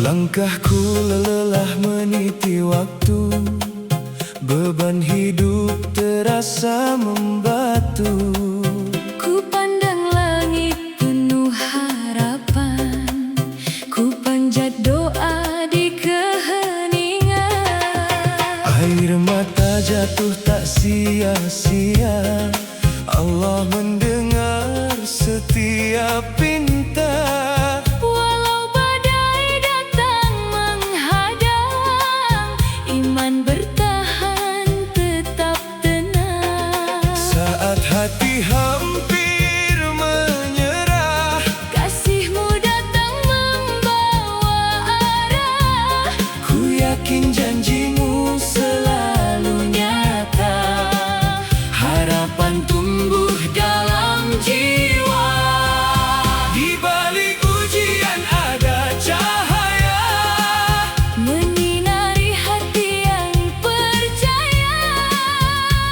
Langkahku lelah meniti waktu, beban hidup terasa membatu. Ku pandang langit penuh harapan, ku panjat doa di keheningan. Air mata jatuh tak sia-sia, Allah mendengar setiap pinta. Saat hati hampir menyerah, kasih-Mu datang membawa arah. ku yakin janji-Mu selalu nyata. Harapan tumbuh dalam jiwa. Di balik ujian ada cahaya, menyinari hati yang percaya.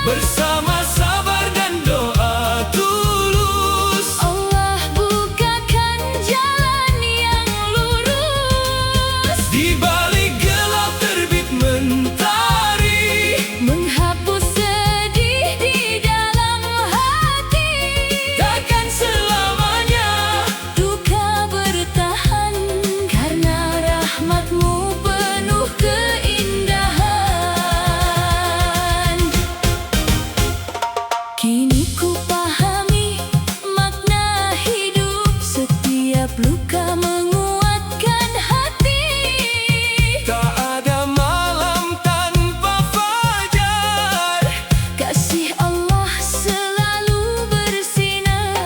Bersama sabar dan doa tulus, Allah bukakan jalan yang lurus. di balik gelap terbit mentari, menghapus sedih di dalam hati. takkan selamanya Duka bertahan, karena rahmat-Mu penuh keindahan. Kini ku pahami makna hidup, setiap luka menguatkan hati. tak ada malam tanpa fajar. Kasih Allah selalu bersinar.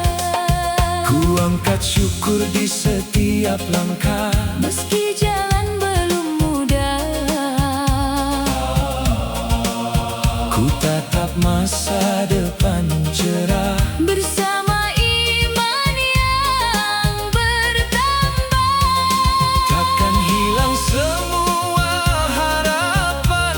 Ku angkat syukur di setiap langkah, Meski jalan belum mudah, ku tatap masa depan cerah. bersama iman yang bertambah. Takkan hilang semua harapan,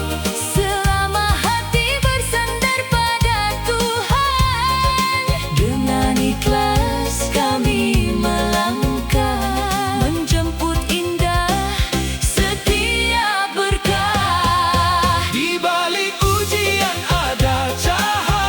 Selama hati bersandar pada Tuhan, dengan ikhlas kami melangkah, menjemput indah setiap berkah. di balik ujian ada cahaya.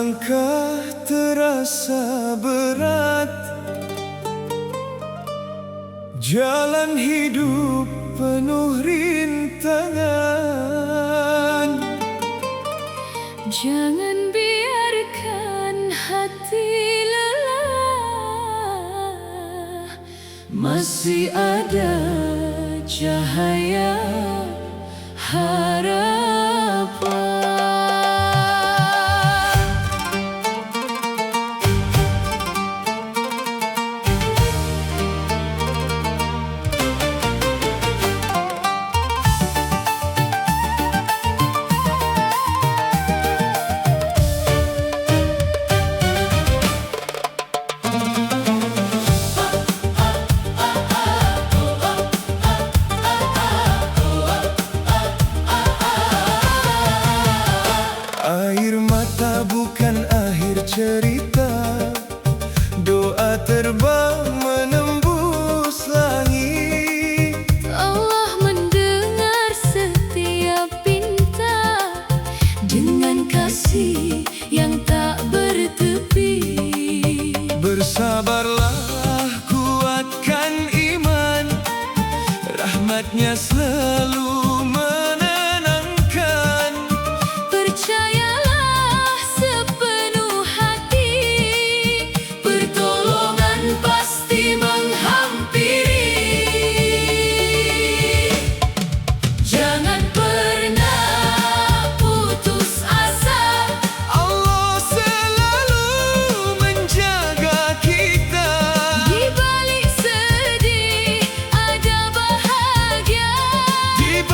Selangkah terasa berat, jalan hidup penuh rintangan. Jangan biarkan hati lelah, masih ada cahaya harapan. Air mata bukan akhir cerita, doa terbang menembus langit. Allah mendengar setiap pinta dengan kasih yang tak bertepi. Bersabarlah, kuatkan iman, rahmatnya selalu menenangkan. Percayalah sepenuh hati, pertolongan pasti menghampiri. Jangan pernah putus asa, Allah selalu menjaga kita. di balik sedih ada bahagia. Di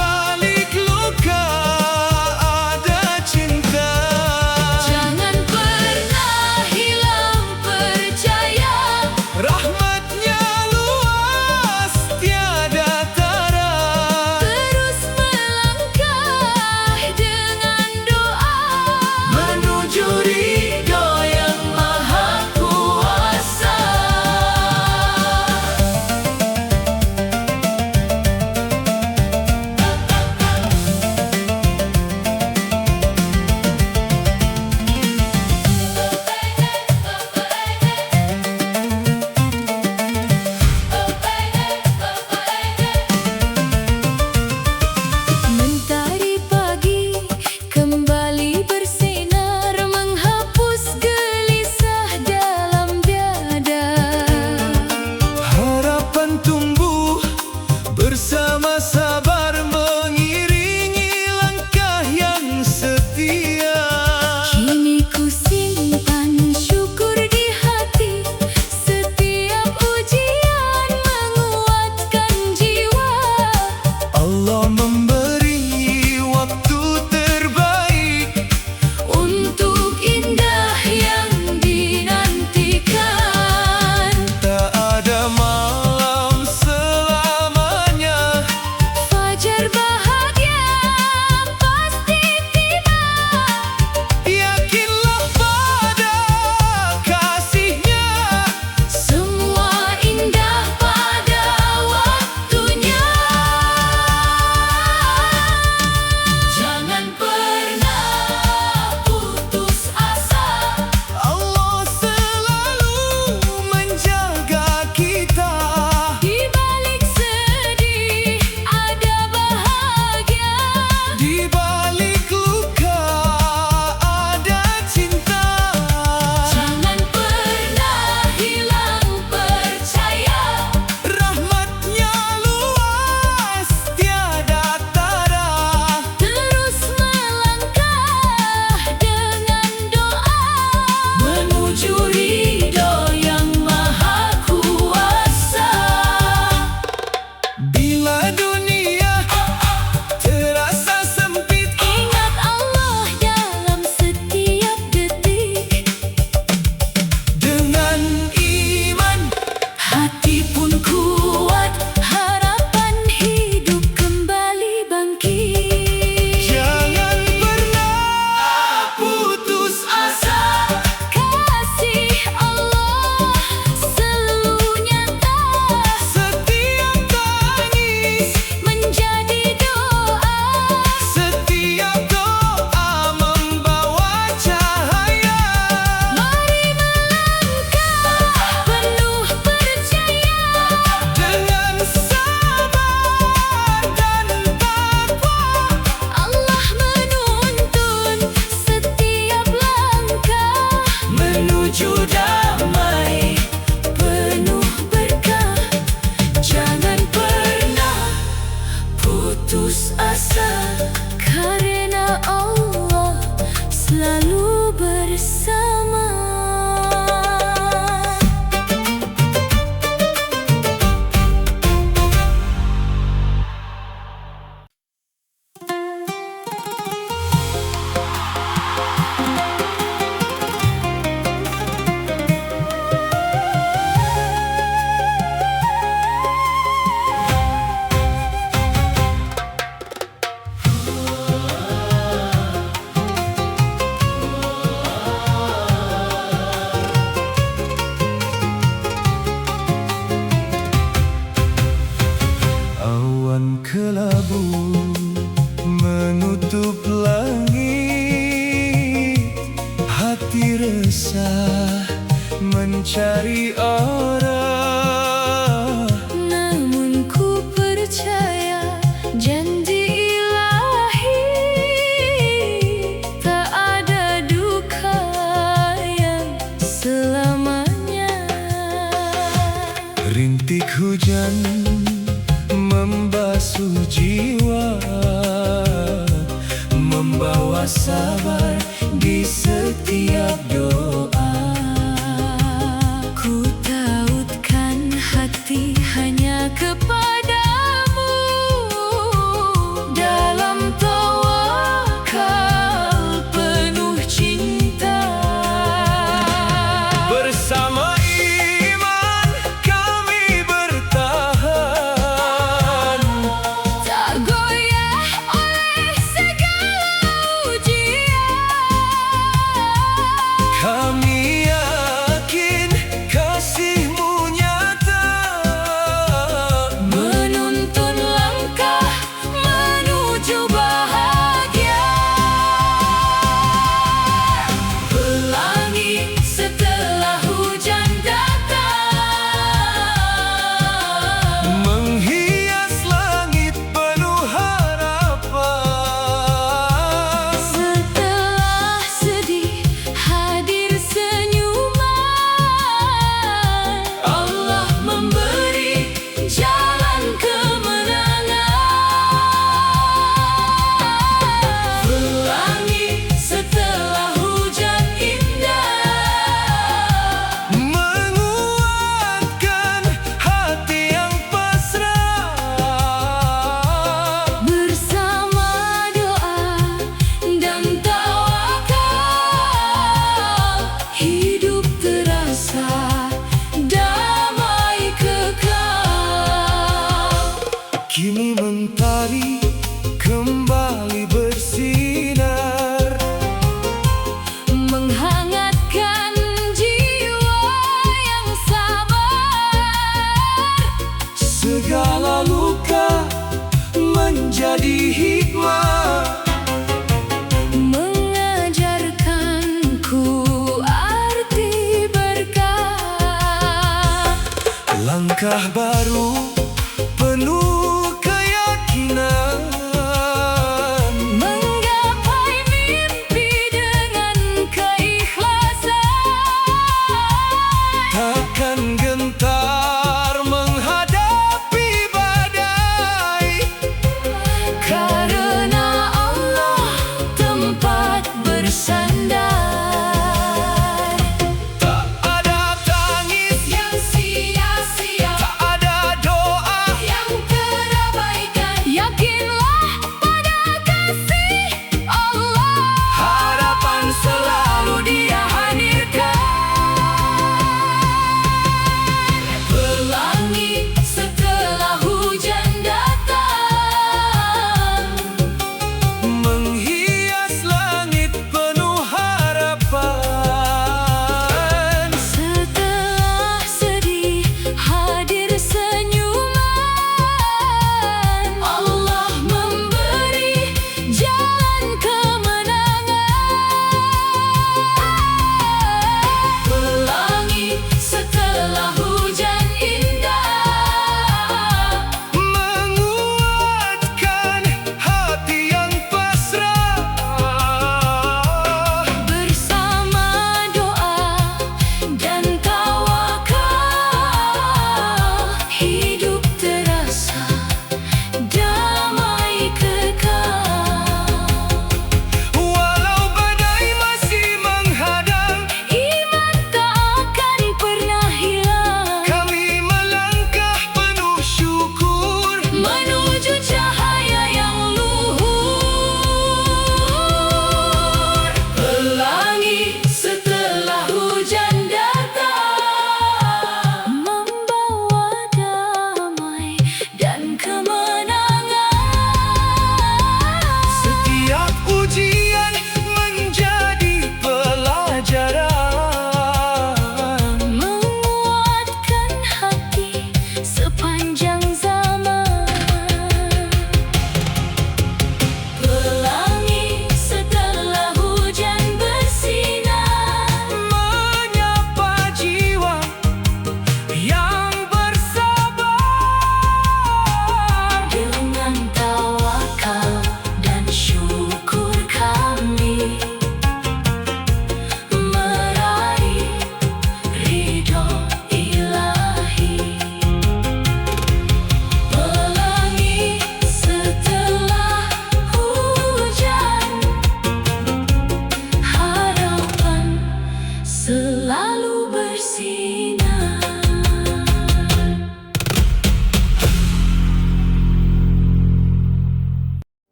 iman membasuh jiwa, membawa sabar di setiap doa. Ku tautkan hati hanya kepadamu, dalam tawakal penuh cinta. Bersama iman kami bertahan, Tak goyah oleh segala ujian. kami yakin kasih-Mu nyata, Menuntun langkah menuju bahagia. Pelangi setelah hujan datang, menghias langit penuh harapan. setelah sedih hadir senyuman. Allah memberi jalan kemenangan. Pelangi setelah hujan indah, Menguatkan hati yang pasrah, bersama doa dan tawakal, hidup terasa damai kekal. kini mentari kembali bersinar, Menghangatkan jiwa yang sabar. segala luka menjadi hikmah, Mengajarkanku arti berkah. langkah baru penuh keyakinan, Menggapai mimpi dengan keikhlasan. takkan gentar menghadapi badai, Karena Allah tempat bersandar. tak ada tangis, Yang sia-sia, tak ada doa yang terabaikan. Yakin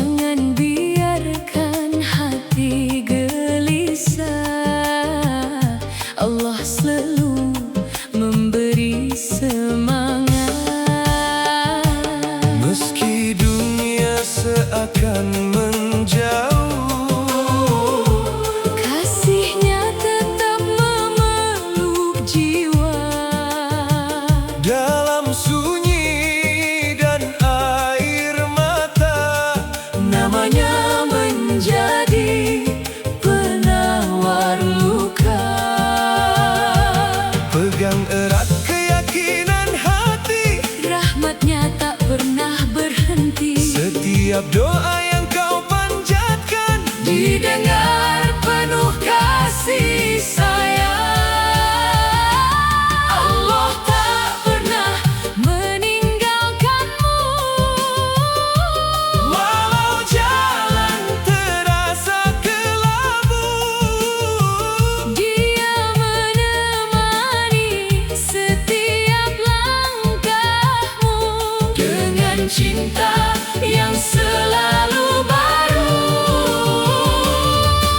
Jangan biarkan hati gelisah, Allah selalu memberi semangat. Meski dunia seakan menjauh, kasihnya tetap memeluk jiwa. dalam sunyi dan air mata, Namanya menjadi penawar luka. pegang erat keyakinan hati. Rahmatnya tak pernah berhenti. Setiap doa yang kau panjatkan Didengar penuh kasih sayang. Allah tak pernah meninggalkanmu. walau jalan terasa kelabu. Dia menemani setiap langkahmu dengan cinta yang selalu baru.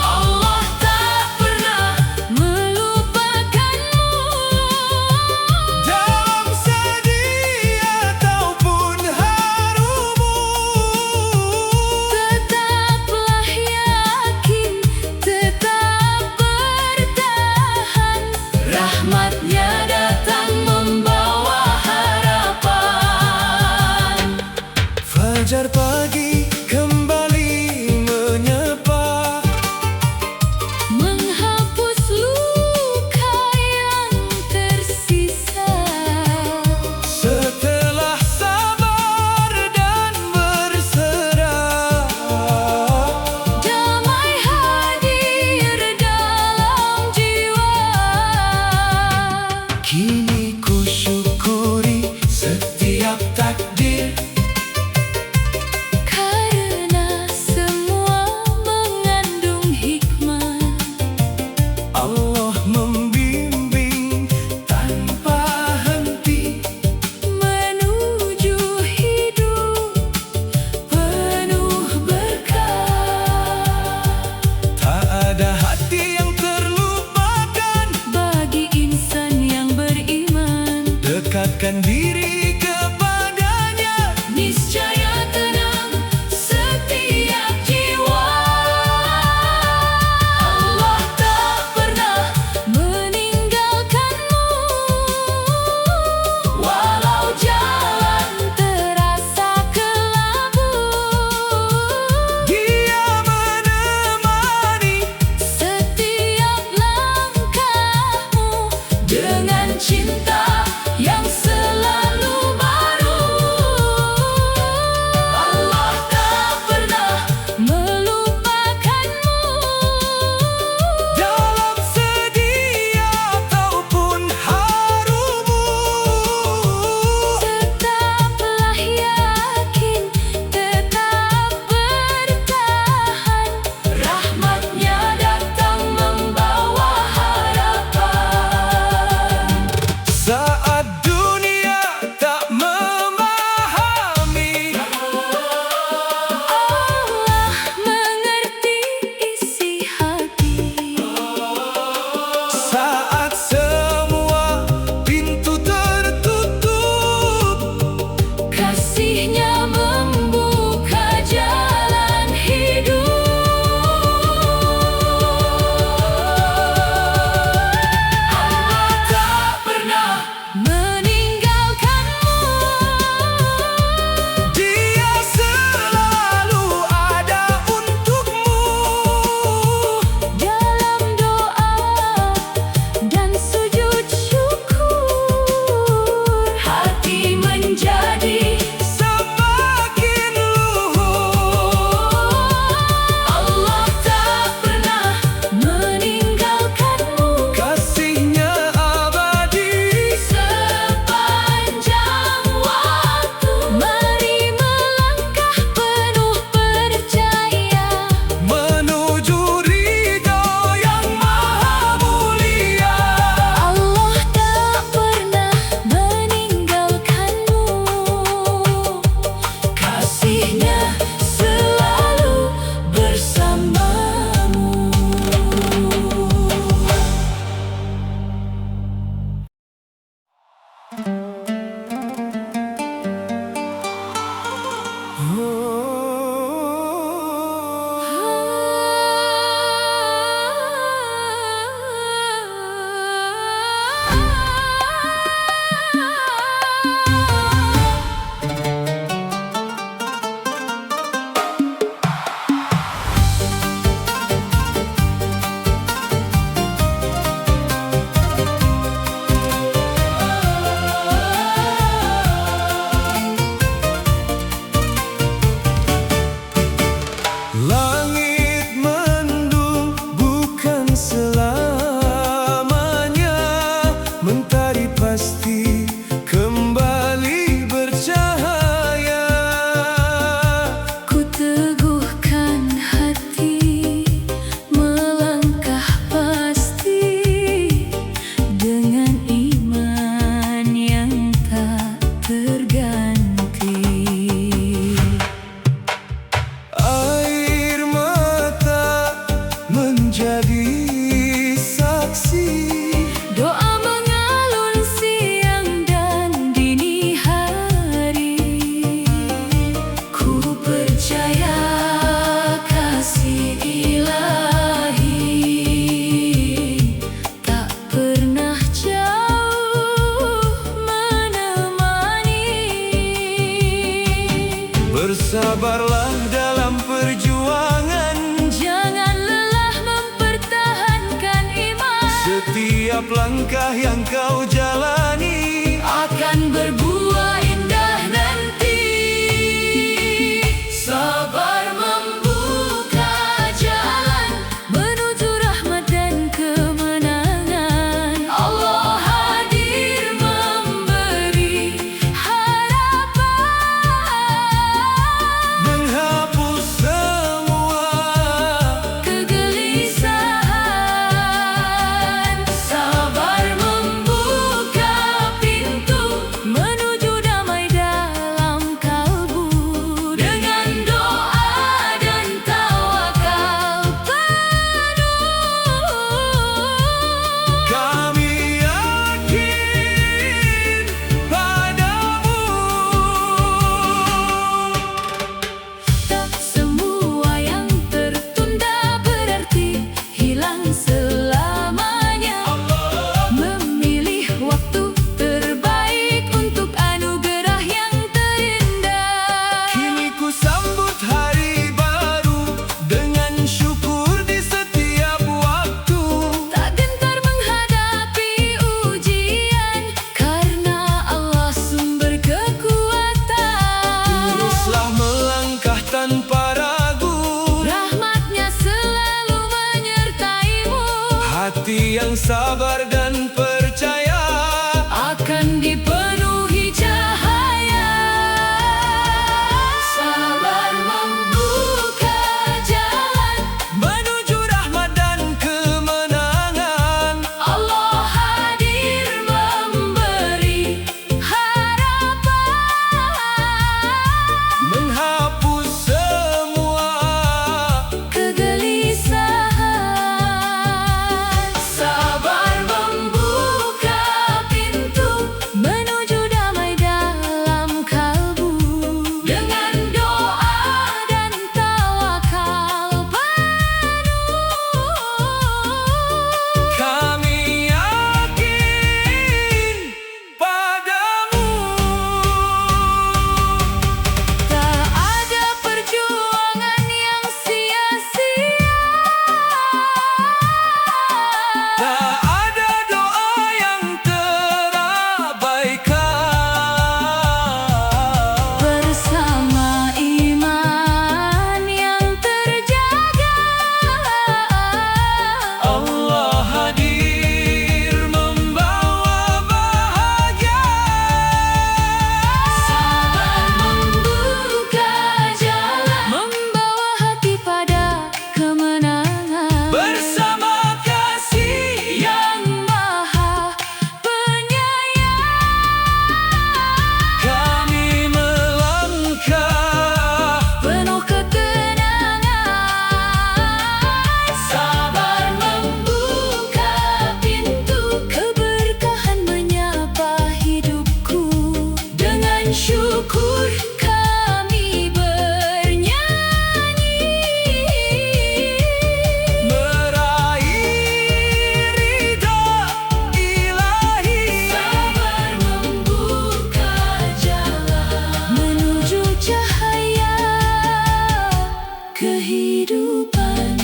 Allah tak pernah melupakanmu. Dalam sedih ataupun harumu, Tetaplah yakin, tetap bertahan. Rahmatnya datang membawa harapan. fajar pagi kembali menyapa. Menghapus luka yang tersisa. Setelah sabar dan berserah, Damai hadir dalam jiwa. kini ku syukuri setiap takdir. Karena semua mengandung hikmah. Allah membimbing tanpa henti, Menuju hidup penuh berkah. tak ada hati yang terlupakan. Bagi insan yang beriman, Dekatkan diri kepadanya, niscaya tenang setiap jiwa. Allah tak pernah meninggalkanmu. Walau jalan terasa kelabu, Dia menemani setiap langkahmu dengan cinta yang selalu setiap langkah yang kau jalani akan berbuah indah nanti. Sabar membuka jalan menuju rahmat dan kemenangan. Allah hadir memberi harapan, menghapus semua kegelisahan. Sabar membuka pintu menuju damai dalam kalbu. Dengan doa dan tawakal penuh, kami yakin padamu. tak semua yang tertunda berarti hilang selamanya. Memilih waktu terbaik untuk anugerah yang terindah. Kini ku sambut hari baru dengan syukur di setiap waktu. Tak gentar menghadapi ujian karena Allah sumber kekuatan. Teruslah melangkah tanpa ragu, Rahmatnya selalu menyertaimu, hati yang sabar dan percaya akan dipenuhi cahaya. Sabar membuka jalan menuju rahmat dan kemenangan. Allah hadir memberi harapan, Menghapus semua kegelisahan. Sabar membuka pintu menuju damai dalam kalbu. Dengan doa dan tawakal penuh, kami yakin padamu. tak ada perjuangan yang sia-sia. Tak ada doa yang terabaikan. Bersama iman yang terjaga, Allah hadir membawa bahagia. sabar membuka jalan membawa hati pada kemenangan. Bersama kasih Yang Maha Penyayang, kami melangkah penuh ketenangan. Sabar membuka pintu keberkahan menyapa hidupku. Dengan syukur kami bernyanyi, meraih ridha ilahi. sabar membuka jalan menuju cahaya kehidupan.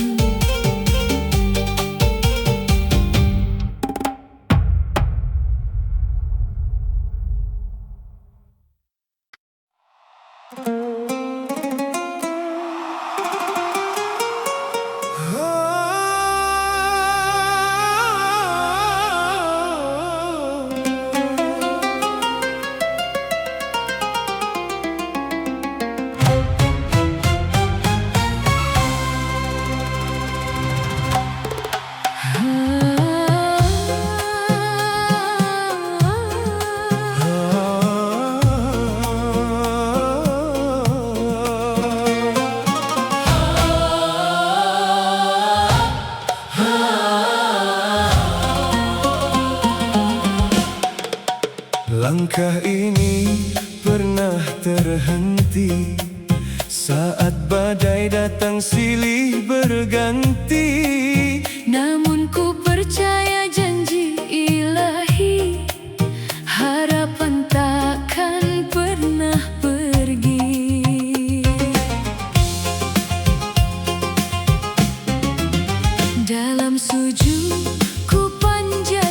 Langkah ini pernah terhenti saat badai datang silih berganti. Namun ku percaya janji ilahi, harapan takkan pernah pergi. Dalam sujud ku panjat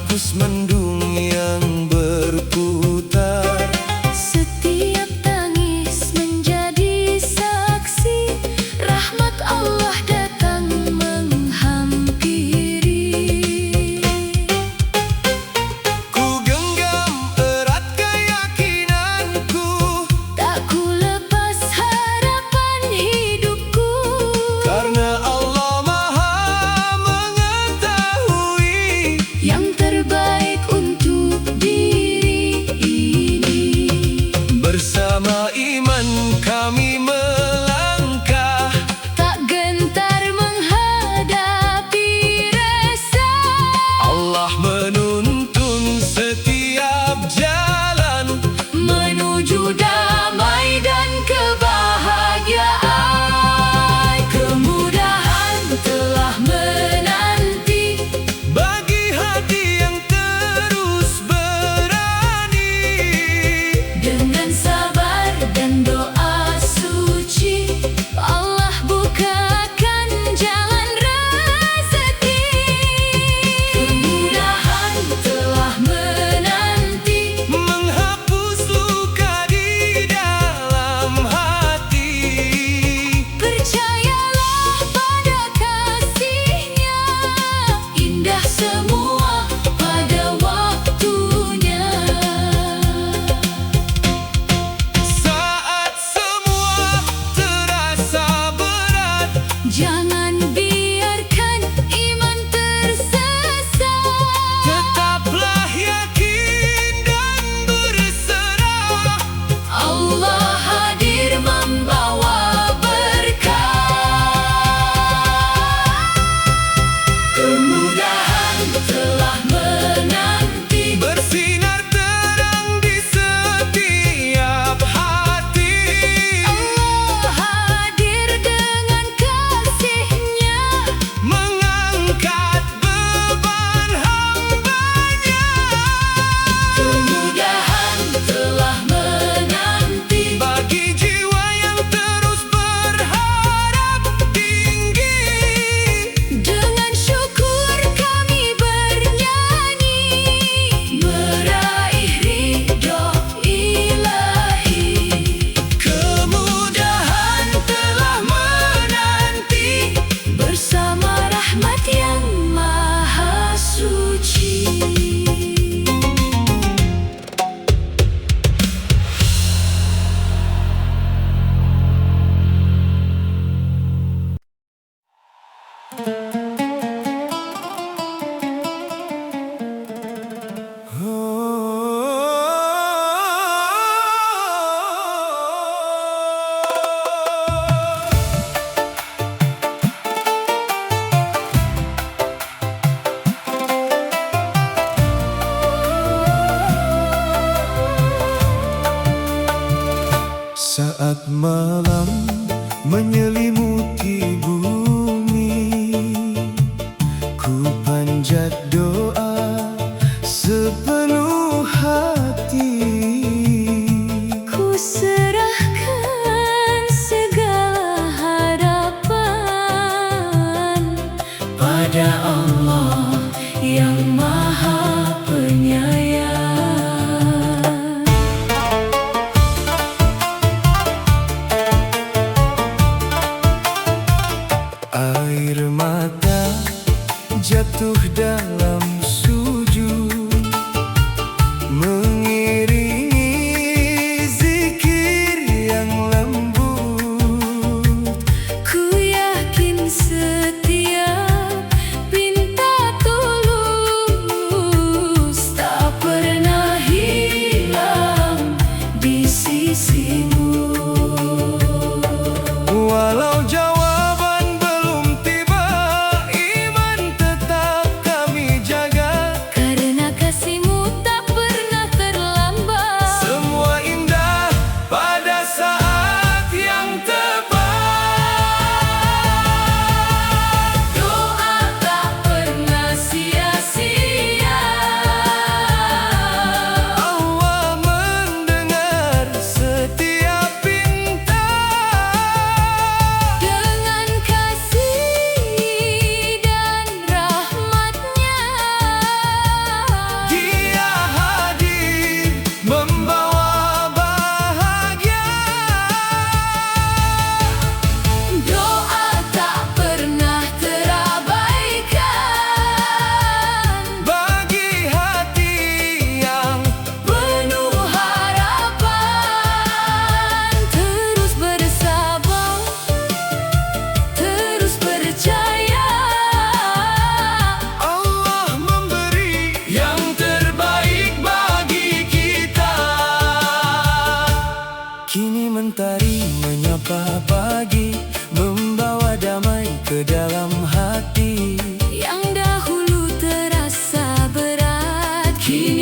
menghapus mendung yang berputar. Setiap tangis menjadi saksi, rahmat Allah datang menghampiri. Ku genggam erat keyakinanku, Tak ku lepas harapan hidupku, karena Allah Maha mengetahui yang terbaik untuk diri ini. bersama iman kami melangkah, Tak gentar menghadapi resah. Allah menuntun setiap jalan Menuju damai dan kebahagiaan. Kemudahan telah menanti bagi hati yang terus berani. dengan sabar dan doa suci. Allah bukakan jalan rezeki. Kemudahan telah menanti Menghapus luka di dalam hati. Percayalah pada kasih-Nya, indah semua pada waktunya. Saat semua terasa berat, Jangan biarkan iman tersesat. tetaplah yakin dan berserah. Allah hadir membawa berkah. Kemudahan telah menanti Bersinar terang di setiap hati. Allah hadir dengan kasih-Nya, Mengangkat beban hambanya. kemudahan telah menanti Bagi jiwa yang terus berharap tinggi. dengan syukur kami bernyanyi, meraih ridho ilahi. Kemudahan telah menanti Bersama rahmat yang maha suci. Saat malam menyelimuti bumi, ku panjat doa sepenuh hati. Ku serahkan segala harapan pada Allah yang maha penyayang. Air mata jatuh dalam sujud,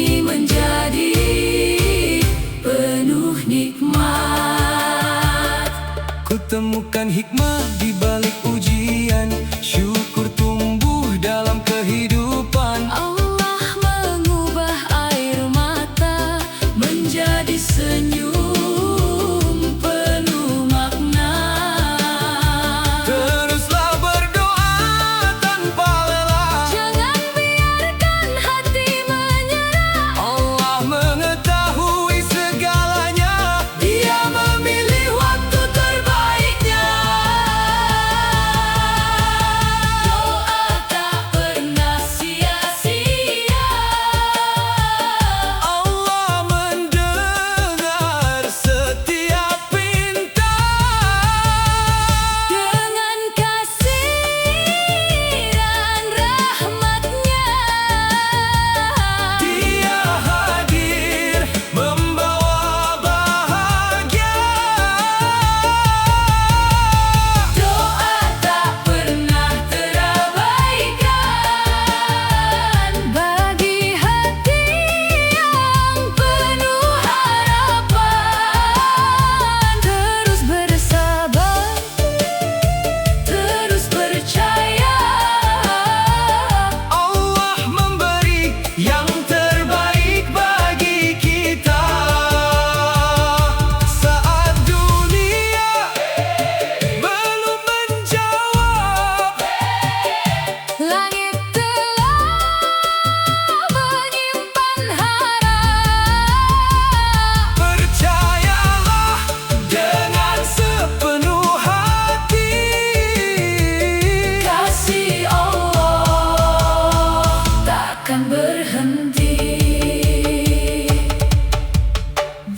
ini menjadi penuh nikmat. Kutemukan hikmah di balik ujian, syukur tumbuh dalam kehidupan. Allah mengubah air mata menjadi senyum penuh makna. Teruslah berdoa tanpa lelah, Jangan biarkan hati menyerah. Allah mengetahui segalanya, Dia memilih waktu terbaiknya. Doa tak pernah sia-sia. Allah mendengar setiap pinta. Dengan kasih dan rahmat-Nya, Dia hadir membawa bahagia. doa tak pernah terabaikan bagi hati yang penuh harapan. Terus bersabar, terus percaya. Allah memberi yang terbaik bagi kita. Saat dunia belum menjawab, Langit telah menyimpan harap. percayalah dengan sepenuh hati. Kasih Allah takkan berhenti.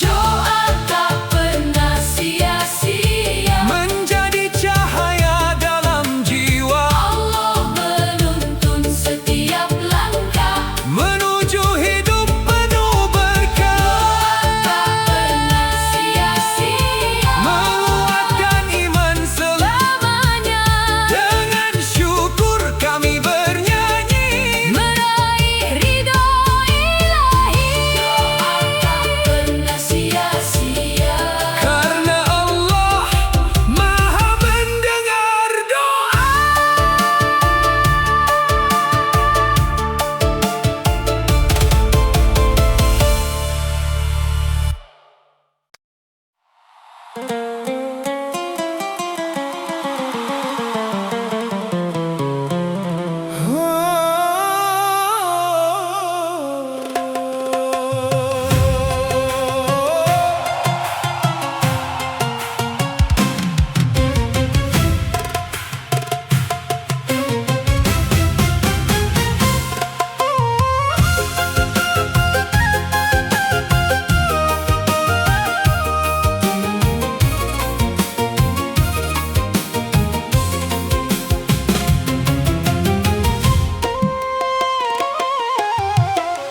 Doa tak pernah sia-sia. Menjadi cahaya dalam jiwa, Allah menuntun setiap langkah. menuju hidup penuh berkah. Tak pernah sia-sia. Menguatkan iman Selamanya dengan syukur kami bernyanyi. meraih ridho ilahi. Doa tak pernah sia-sia. Karena Allah Maha mendengar doa.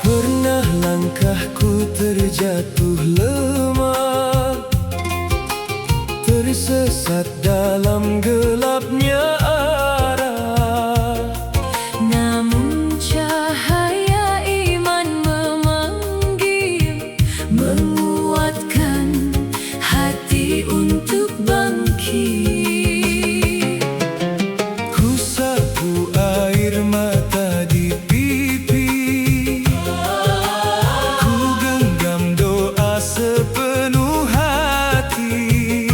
Pernah langkahku terjatuh lemah, tersesat dalam gelapnya arah. Namun cahaya iman memanggil, menguatkan hati untuk bangkit. Ku sapu air mata di pipi, ku genggam doa sepenuh hati.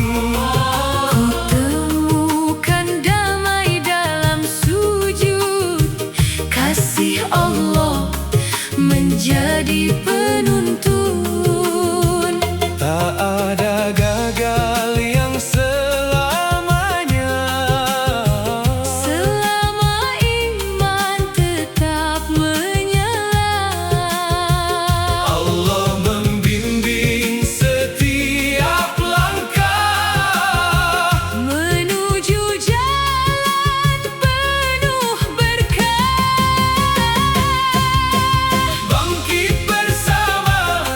Ku temukan damai dalam sujud. Kasih Allah menjadi penuntun. Tak ada gagal yang selamanya. Selama iman tetap menyala, Allah membimbing setiap langkah, menuju jalan penuh berkah. bangkit bersama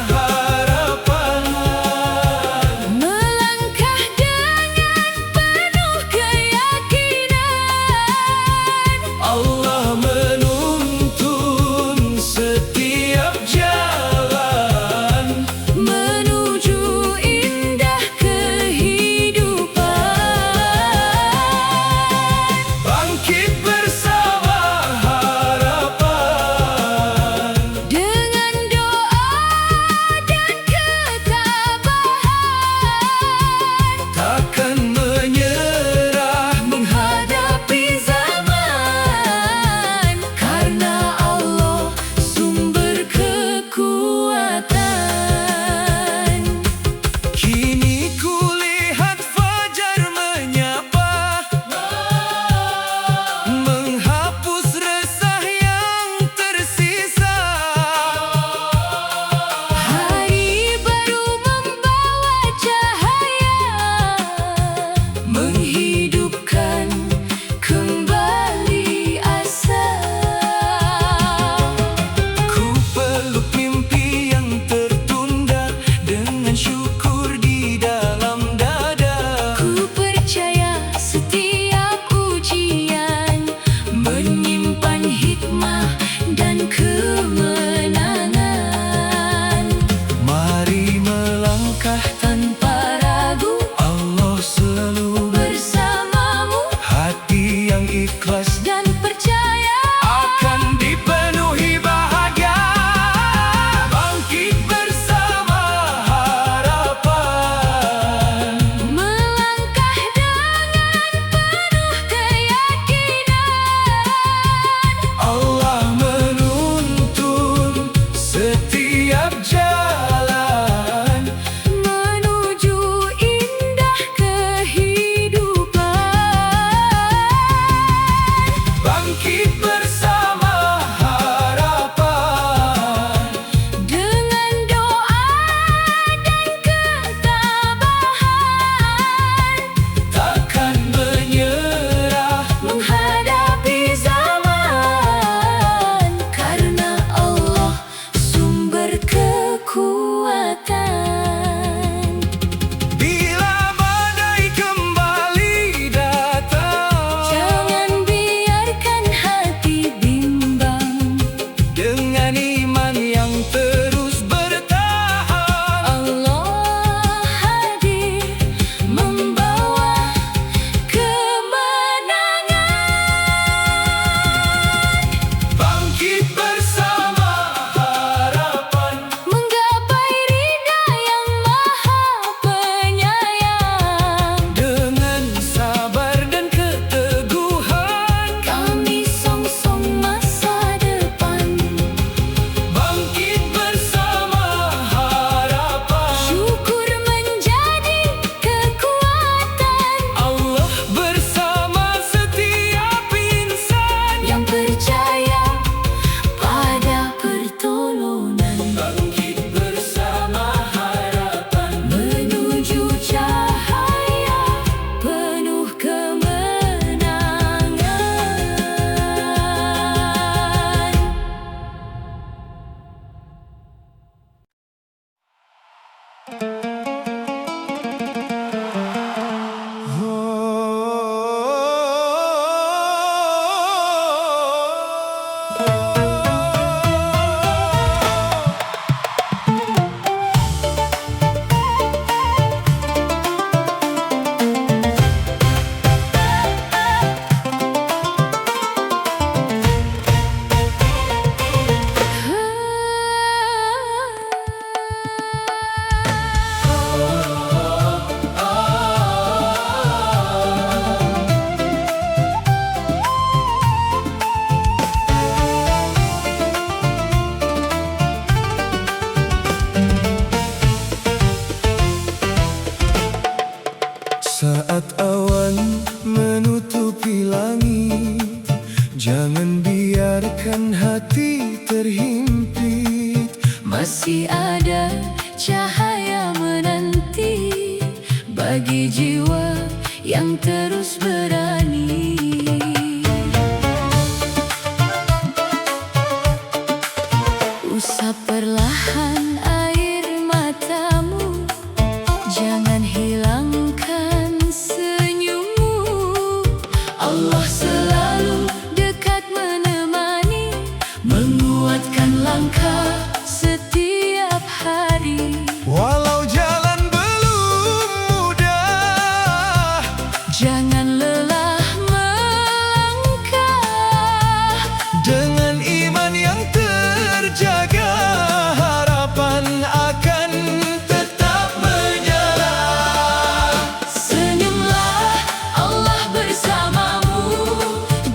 setiap jalan menuju indah kehidupan. bangkit bersama harapan Dengan doa dan ketabahan, takkan menyerah menghadapi zaman, karena Allah sumber kekuatan. bila badai kembali datang Jangan biarkan hati bimbang, dengan iman yang terus bertahan Allah hadir membawa kemenangan. bangkit bersama harapan Menggapai ridha yang maha penyayang, dengan sabar dan keteguhan kami songsong masa depan. bangkit bersama harapan Syukur menjadi kekuatan Allah bersama setiap insan yang percaya pada pertolongan, bangkit bersama harapan menuju cahaya penuh kemenangan. saat awan menutupi langit jangan biarkan hati terhimpit Masih ada cahaya menanti bagi jiwa yang terus berani. Usap perlahan air matamu, jangan hilangkan senyummu. Allah selalu dekat menemani, menguatkan langkah setiap hari. walau jalan belum mudah Jangan lelah melangkah, dengan iman yang terjaga harapan akan tetap menyala senyumlah, Allah bersamamu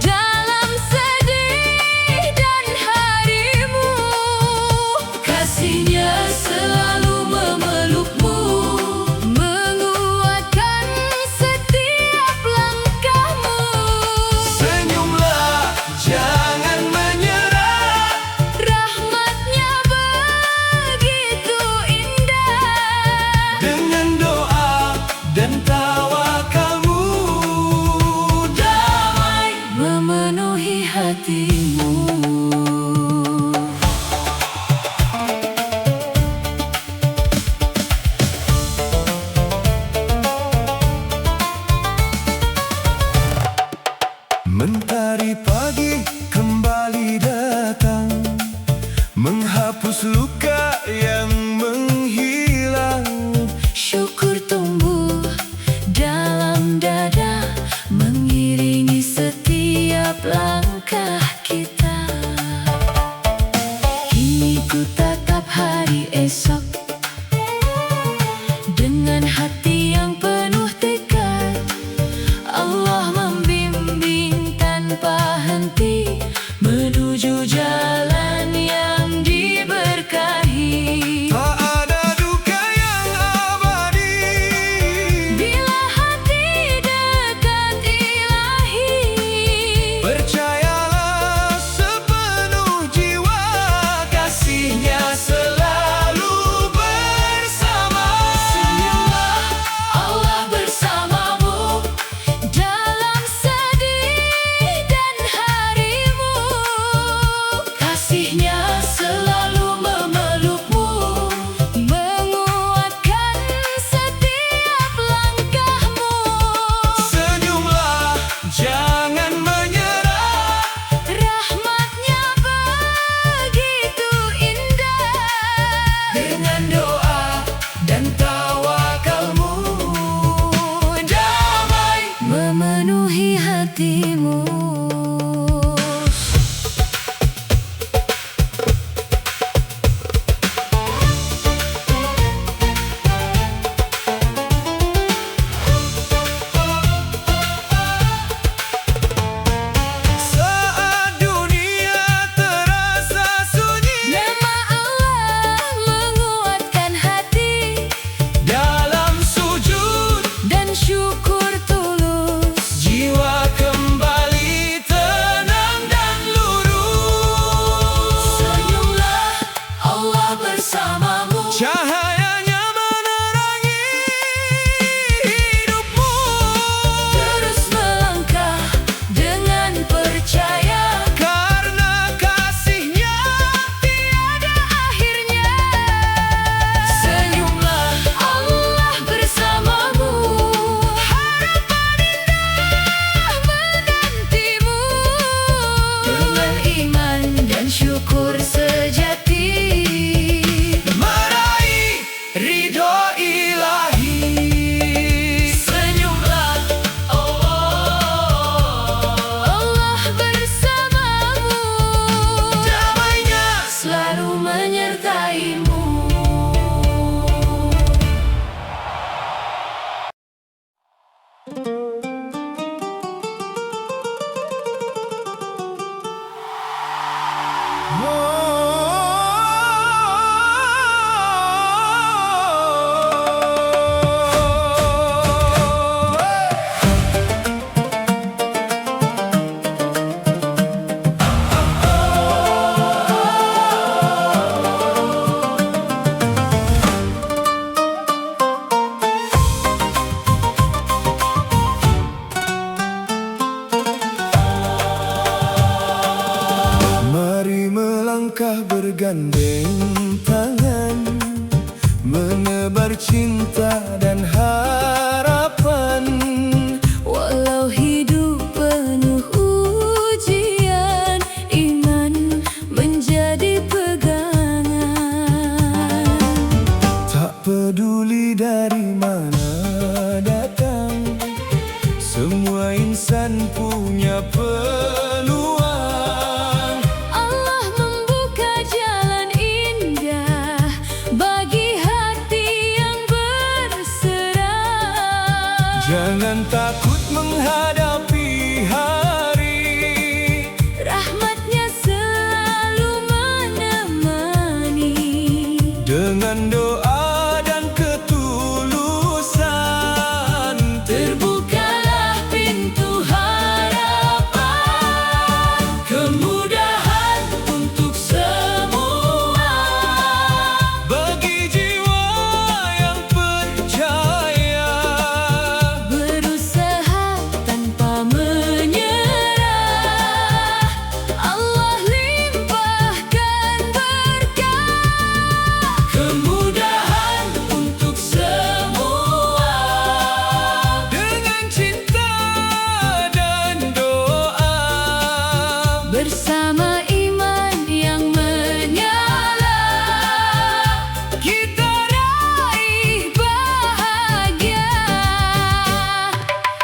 dalam sedih dan harimu. Kasih-Nya selalu memelukmu, menguatkan setiap langkahmu. senyumlah jangan menyerah Rahmat-Nya begitu indah, dengan doa dan tawakalmu damai memenuhi hatimu. mentari pagi kembali datang menghapus luka yang menghilang Syukur tumbuh dalam dada, mengiringi setiap langkah kita. Kini ku tatap hari esok dengan hati yang penuh tekad. Allah membimbing tanpa henti menuju jalan yang diberkahi. Allah bersamamu. Cahayanya menerangi hidupmu. Terus melangkah dengan percaya, Karena kasih-Nya tiada akhirnya. Senyumlah, Allah bersamamu. Harapan indah menantimu. Dengan iman dan syukur sejati, meraih ridho ilahi. senyumlah, Allah bersamamu. Damainya Selalu menyertaimu. Mari melangkah bergandeng tangan, menebar cinta dan harapan. Walau hidup penuh ujian, iman menjadi pegangan. Tak peduli dari mana datang, semua insan punya peluang. Allah membuka jalan indah bagi hati yang berserah. Jangan takut menghadapi hari, Rahmatnya selalu menemani. dengan doa dan ketulusan Terbukalah pintu harapan, kemudahan untuk semua. bagi jiwa yang percaya. Berusaha tanpa menyerah, Allah limpahkan berkah. Kemudahan untuk semua. Dengan cinta dan doa, Bersama iman yang menyala, kita raih bahagia.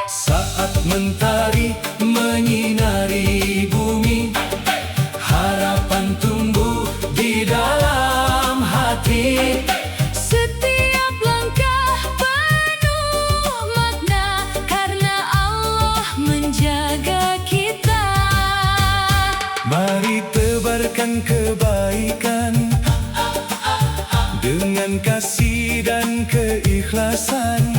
saat mentari menyinari bumi, harapan tumbuh di dalam hati. Setiap langkah penuh makna, karena Allah menjaga kita. Mari tebarkan kebaikan dengan kasih dan keikhlasan.